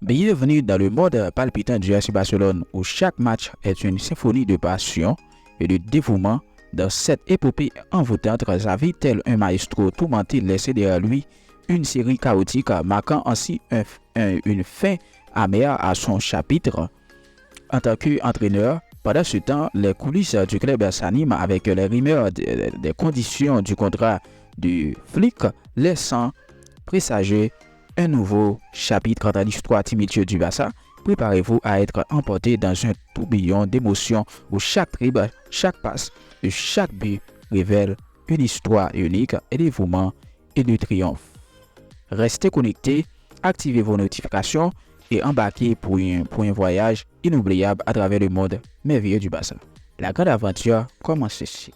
Bienvenue dans le monde palpitant du FC Barcelone où chaque match est une symphonie de passion et de dévouement. Dans cette épopée envoûtante, Xavi, tel un maestro tourmenté, laissait derrière lui une série chaotique, marquant ainsi une fin amère à son chapitre en tant qu'entraîneur. Pendant ce temps, les coulisses du club s'animent avec les rumeurs des conditions du contrat du Flick, laissant présager un nouveau chapitre dans l'histoire tumultueuse du Barça. Préparez-vous à être emporté dans un tourbillon d'émotions où chaque dribble, chaque passe et chaque but révèle une histoire unique et dévouement et de triomphe. Restez connectés, activez vos notifications et embarquez pour un voyage inoubliable à travers le monde merveilleux du Barça. La grande aventure commence ici.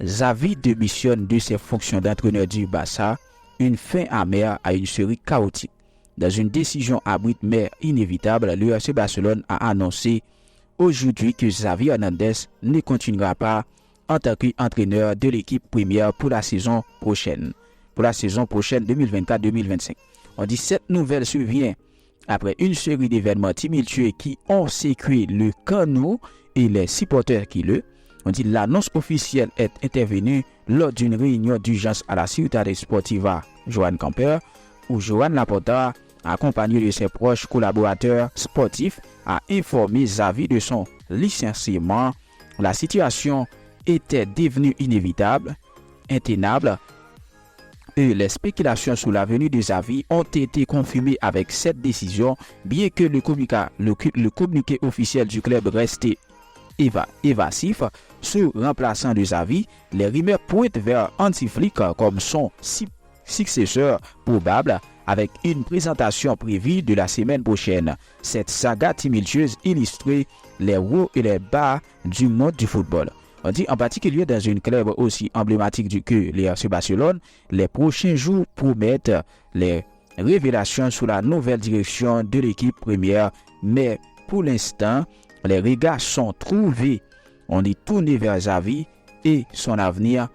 Xavi démissionne de ses fonctions d'entraîneur du Barça, une fin amère à une série chaotique. Dans une décision abrupte mais inévitable, le FC Barcelone a annoncé aujourd'hui que Xavi Hernandez ne continuera pas en tant qu'entraîneur de l'équipe première pour la saison prochaine. Pour la saison prochaine 2024-2025. On dit cette nouvelle survient après une série d'événements tumultueux qui ont secoué le canot et les supporters qui le. On dit l'annonce officielle est intervenue lors d'une réunion d'urgence à la Ciutat Sportiva Joan Camper, où Joan Laporta, accompagné de ses proches collaborateurs sportifs, a informé Xavi de son licenciement. La situation était devenue inévitable, intenable, et les spéculations sur la venue de Xavi ont été confirmées avec cette décision, bien que le communiqué officiel du club restait évasif. Sur remplaçant de Xavi, les rumeurs pointent vers Hansi Flick comme son successeur probable, avec une présentation prévue de la semaine prochaine. Cette saga tumultueuse illustrait les hauts et les bas du monde du football. On dit en particulier dans un club aussi emblématique que le FC Barcelone, les prochains jours promettent les révélations sur la nouvelle direction de l'équipe première, mais pour l'instant, les regards sont on est tourné vers Xavi et son avenir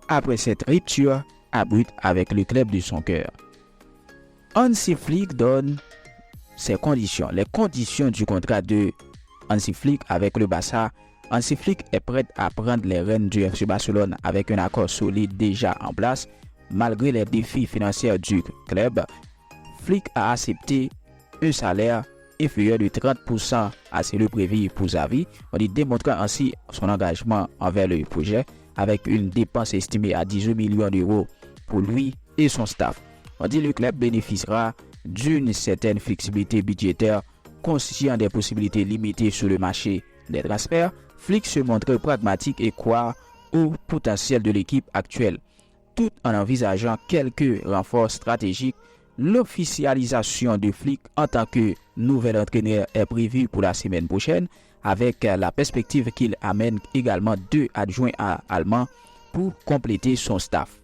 après cette rupture abrupte avec le club de son cœur. Hansi Flick donne ses conditions, les conditions du contrat de Hansi Flick avec le Barça. Hansi Flick est prêt à prendre les rênes du FC Barcelone avec un accord solide déjà en place. Malgré les défis financiers du club, Flick a accepté un salaire inférieur de 30% à celui prévu pour Xavi, démontrant ainsi son engagement envers le projet avec une dépense estimée à 18 millions d'euros pour lui et son staff. On dit le club bénéficiera d'une certaine flexibilité budgétaire, conscient des possibilités limitées sur le marché des transferts. Flick se montre pragmatique et croit au potentiel de l'équipe actuelle, tout en envisageant quelques renforts stratégiques. L'officialisation de Flick en tant que nouvel entraîneur est prévue pour la semaine prochaine, avec la perspective qu'il amène également 2 adjoints allemands pour compléter son staff.